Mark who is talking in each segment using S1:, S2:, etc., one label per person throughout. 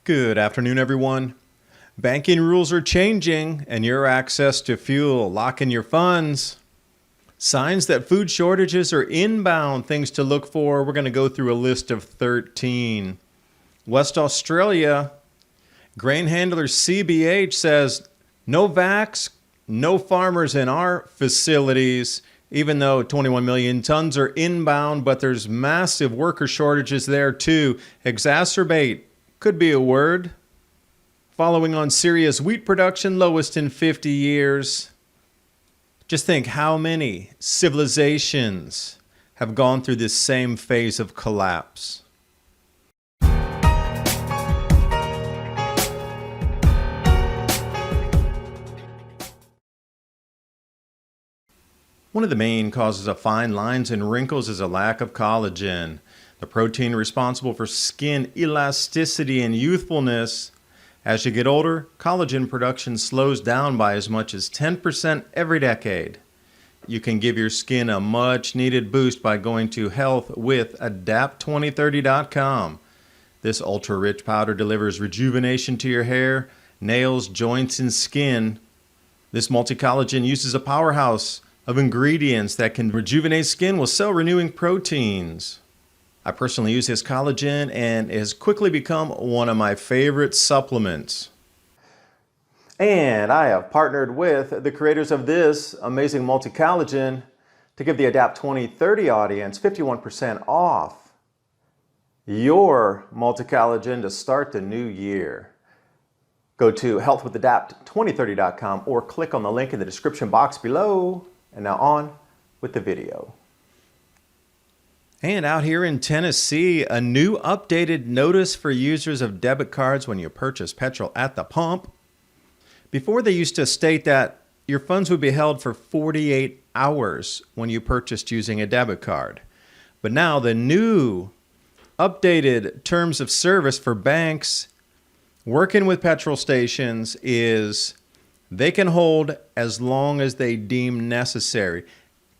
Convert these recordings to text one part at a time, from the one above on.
S1: Good afternoon, everyone. Banking rules are changing and your access to fuel locking your funds. Signs that food shortages are inbound, things to look for. We're going to go through a list of 13. West Australia, grain handler CBH says, no vax, no farmers in our facilities, even though 21 million tons are inbound, but there's massive worker shortages there too. Exacerbate could be a word. Following on Syria's wheat production, lowest in 50 years. Just think how many civilizations have gone through this same phase of collapse. One of the main causes of fine lines and wrinkles is a lack of collagen, the protein responsible for skin elasticity and youthfulness. As you get older, collagen production slows down by as much as 10% every decade. You can give your skin a much needed boost by going to health-with-adapt2030.com. This ultra-rich powder delivers rejuvenation to your hair, nails, joints, and skin. This multi-collagen uses a powerhouse of ingredients that can rejuvenate skin with cell-renewing proteins. I personally use this collagen and it has quickly become one of my favorite supplements. And I have partnered with the creators of this amazing multi-collagen to give the Adapt 2030 audience 51% off your multi-collagen to start the new year. Go to healthwithadapt2030.com or click on the link in the description box below. And now on with the video. And out here in Tennessee, a new updated notice for users of debit cards when you purchase petrol at the pump. Before, they used to state that your funds would be held for 48 hours when you purchased using a debit card. But now the new updated terms of service for banks working with petrol stations is they can hold as long as they deem necessary.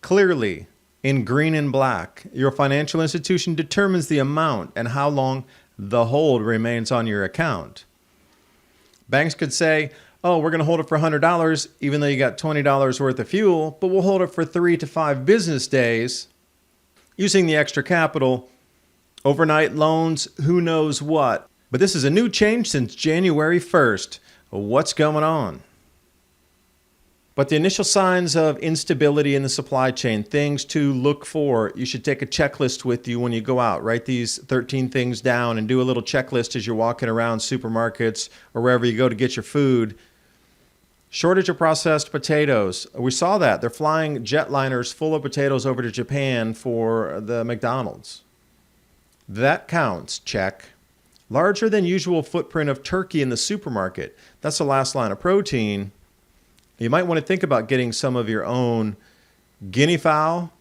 S1: Clearly, in green and black, your financial institution determines the amount and how long the hold remains on your account. Banks could say, oh, we're going to hold it for $100 even though you got $20 worth of fuel, but we'll hold it for 3 to 5 business days using the extra capital, overnight loans, who knows what. But this is a new change since January 1st. What's going on? But the initial signs of instability in the supply chain, things to look for. You should take a checklist with you when you go out. Write these 13 things down and do a little checklist as you're walking around supermarkets or wherever you go to get your food. Shortage of processed potatoes. We saw that. They're flying jetliners full of potatoes over to Japan for the McDonald's. That counts. Check. Larger than usual footprint of turkey in the supermarket. That's the last line of protein. You might want to think about getting some of your own guinea fowl,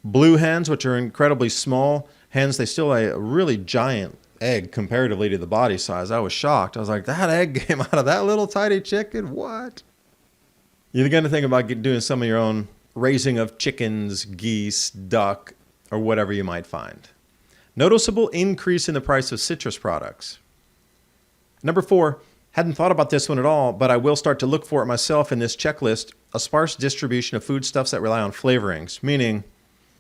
S1: blue hens, which are incredibly small hens. They still lay a really giant egg comparatively to the body size. I was shocked. I was like, that egg came out of that little tiny chicken? What? You're going to think about doing some of your own raising of chickens, geese, duck, or whatever you might find. Noticeable increase in the price of citrus products. Number 4. Hadn't thought about this one at all, but I will start to look for it myself in this checklist. A sparse distribution of foodstuffs that rely on flavorings, meaning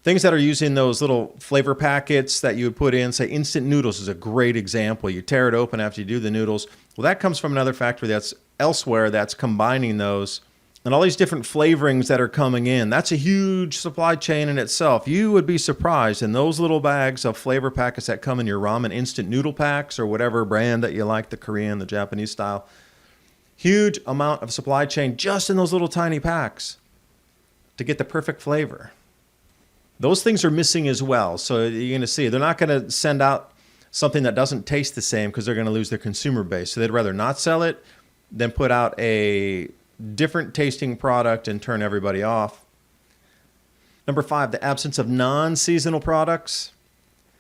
S1: things that are using those little flavor packets that you would put in. Say instant noodles is a great example. You tear it open after you do the noodles. Well, that comes from another factory that's elsewhere that's combining those. And all these different flavorings that are coming in. That's a huge supply chain in itself. You would be surprised in those little bags of flavor packets that come in your ramen instant noodle packs or whatever brand that you like, the Korean, the Japanese style. Huge amount of supply chain just in those little tiny packs to get the perfect flavor. Those things are missing as well. So you're going to see, they're not going to send out something that doesn't taste the same because they're going to lose their consumer base. So they'd rather not sell it than put out a different tasting product and turn everybody off. Number 5, the absence of non-seasonal products.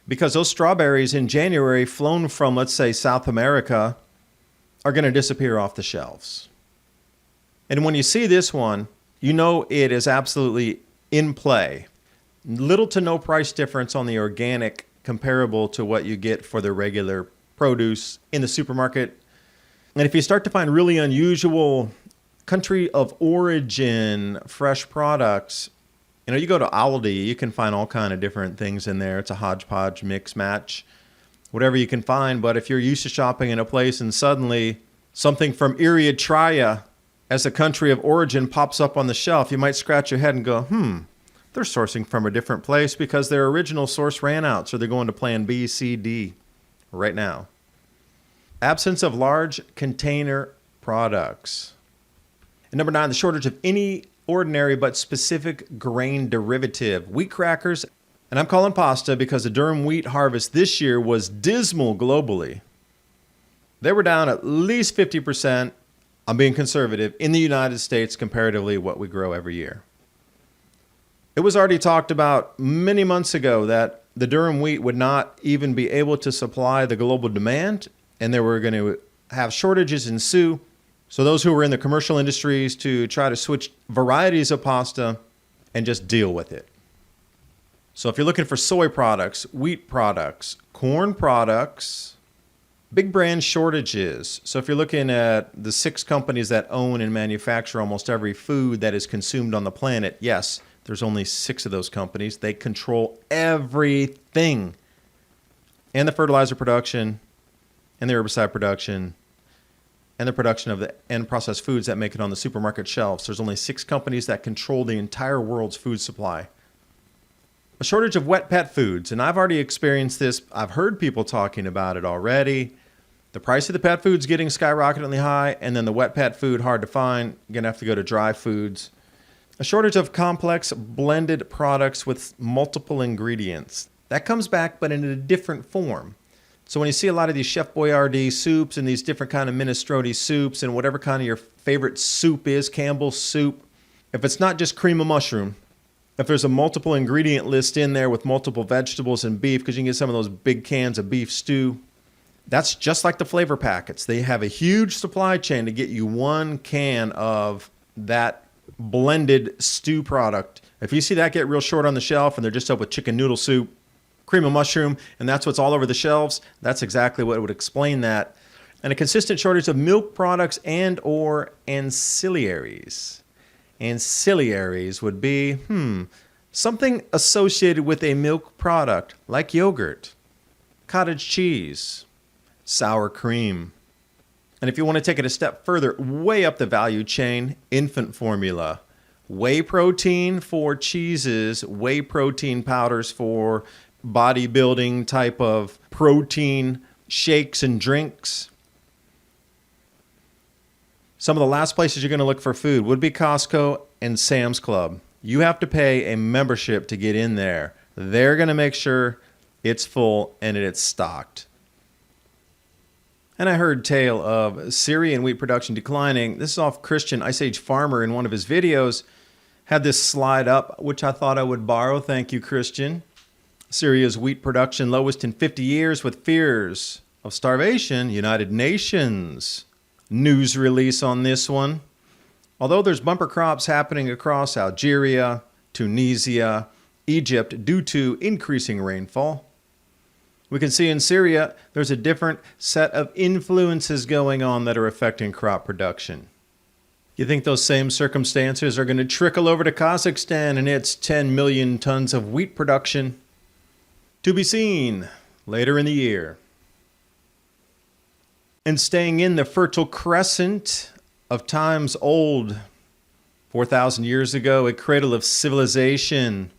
S1: Because those strawberries in January flown from, let's say, South America are going to disappear off the shelves. And when you see this one, you know it is absolutely in play. Little to no price difference on the organic comparable to what you get for the regular produce in the supermarket. And if you start to find really unusual country of origin fresh products, you go to Aldi, you can find all kind of different things in there. It's a hodgepodge, mix, match, whatever you can find. But if you're used to shopping in a place and suddenly something from Eritrea as a country of origin pops up on the shelf, you might scratch your head and go, they're sourcing from a different place because their original source ran out. So they're going to plan B, C, D right now. Absence of large container products. And number 9, the shortage of any ordinary but specific grain derivative. Wheat crackers, and I'm calling pasta because the durum wheat harvest this year was dismal globally. They were down at least 50%, I'm being conservative, in the United States comparatively what we grow every year. It was already talked about many months ago that the durum wheat would not even be able to supply the global demand, and they were going to have shortages ensue. So those who were in the commercial industries to try to switch varieties of pasta and just deal with it. So if you're looking for soy products, wheat products, corn products, big brand shortages. So if you're looking at the 6 companies that own and manufacture almost every food that is consumed on the planet, yes, there's only 6 of those companies. They control everything. And the fertilizer production, and the herbicide production, and the production of the end processed foods that make it on the supermarket shelves. There's only 6 companies that control the entire world's food supply. A shortage of wet pet foods, and I've already experienced this. I've heard people talking about it already. The price of the pet food's getting skyrocketingly high, and then the wet pet food hard to find. You're going to have to go to dry foods. A shortage of complex blended products with multiple ingredients. That comes back, but in a different form. So when you see a lot of these Chef Boyardee soups and these different kind of minestrone soups and whatever kind of your favorite soup is, Campbell's soup, if it's not just cream of mushroom, if there's a multiple ingredient list in there with multiple vegetables and beef, because you can get some of those big cans of beef stew, that's just like the flavor packets. They have a huge supply chain to get you one can of that blended stew product. If you see that get real short on the shelf and they're just up with chicken noodle soup, cream of mushroom, and that's what's all over the shelves, that's exactly what would explain that. And a consistent shortage of milk products and or ancillaries. Ancillaries would be, something associated with a milk product like yogurt, cottage cheese, sour cream. And if you want to take it a step further, way up the value chain, infant formula, whey protein for cheeses, whey protein powders for bodybuilding type of protein shakes and drinks. Some of the last places you're going to look for food would be Costco and Sam's Club. You have to pay a membership to get in there. They're going to make sure it's full and it's stocked. And I heard tale of Syrian wheat production declining. This is off Christian Ice Age Farmer in one of his videos. Had this slide up, which I thought I would borrow. Thank you, Christian. Syria's wheat production lowest in 50 years with fears of starvation. United Nations news release on this one. Although there's bumper crops happening across Algeria, Tunisia, Egypt due to increasing rainfall, we can see in Syria there's a different set of influences going on that are affecting crop production. You think those same circumstances are going to trickle over to Kazakhstan and its 10 million tons of wheat production? To be seen later in the year. And staying in the Fertile Crescent of times old, 4,000 years ago, a cradle of civilization.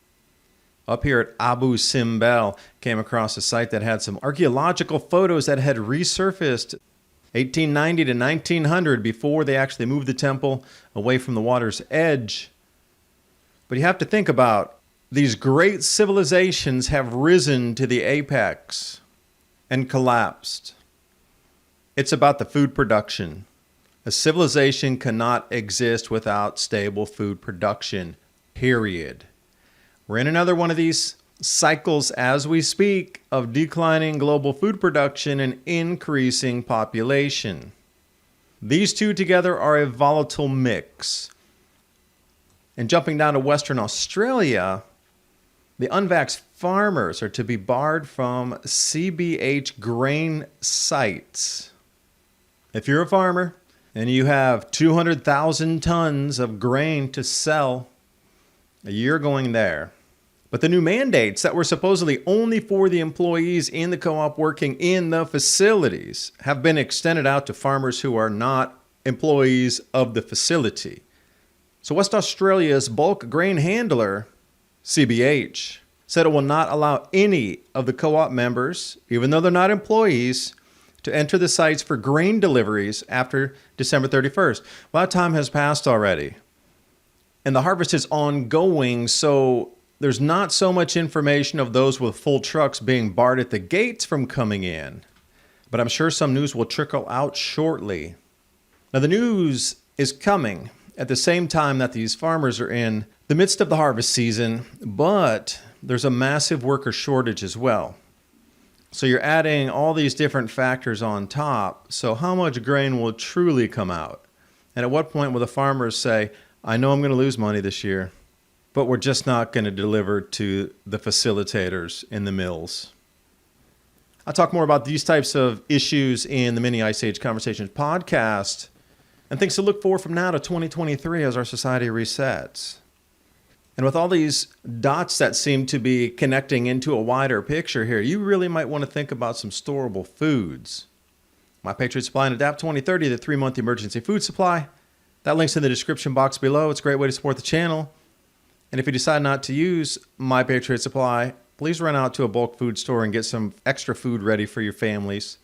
S1: Up here at Abu Simbel, came across a site that had some archaeological photos that had resurfaced 1890 to 1900 before they actually moved the temple away from the water's edge. But you have to think about these great civilizations have risen to the apex and collapsed. It's about the food production. A civilization cannot exist without stable food production, period. We're in another one of these cycles as we speak of declining global food production and increasing population. These two together are a volatile mix. And jumping down to Western Australia, the unvaxxed farmers are to be barred from CBH grain sites. If you're a farmer and you have 200,000 tons of grain to sell, you're going there. But the new mandates that were supposedly only for the employees in the co-op working in the facilities have been extended out to farmers who are not employees of the facility. So West Australia's bulk grain handler, CBH, said it will not allow any of the co-op members, even though they're not employees, to enter the sites for grain deliveries after December 31st. Well, that time has passed already. And the harvest is ongoing, so there's not so much information of those with full trucks being barred at the gates from coming in. But I'm sure some news will trickle out shortly. Now, the news is coming at the same time that these farmers are in the midst of the harvest season, but there's a massive worker shortage as well. So you're adding all these different factors on top. So how much grain will truly come out? And at what point will the farmers say, I know I'm going to lose money this year, but we're just not going to deliver to the facilitators in the mills? I'll talk more about these types of issues in the Mini Ice Age Conversations podcast and things to look for from now to 2023 as our society resets. And with all these dots that seem to be connecting into a wider picture here, you really might want to think about some storable foods. My Patriot Supply and Adapt 2030, the 3-month emergency food supply. That link's in the description box below. It's a great way to support the channel. And if you decide not to use My Patriot Supply, please run out to a bulk food store and get some extra food ready for your families.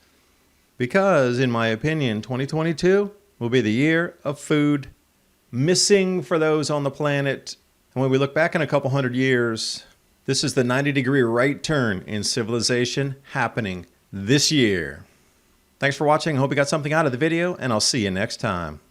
S1: Because, in my opinion, 2022 will be the year of food missing for those on the planet. And when we look back in a couple hundred years, this is the 90-degree right turn in civilization happening this year. Thanks for watching. I hope you got something out of the video, and I'll see you next time.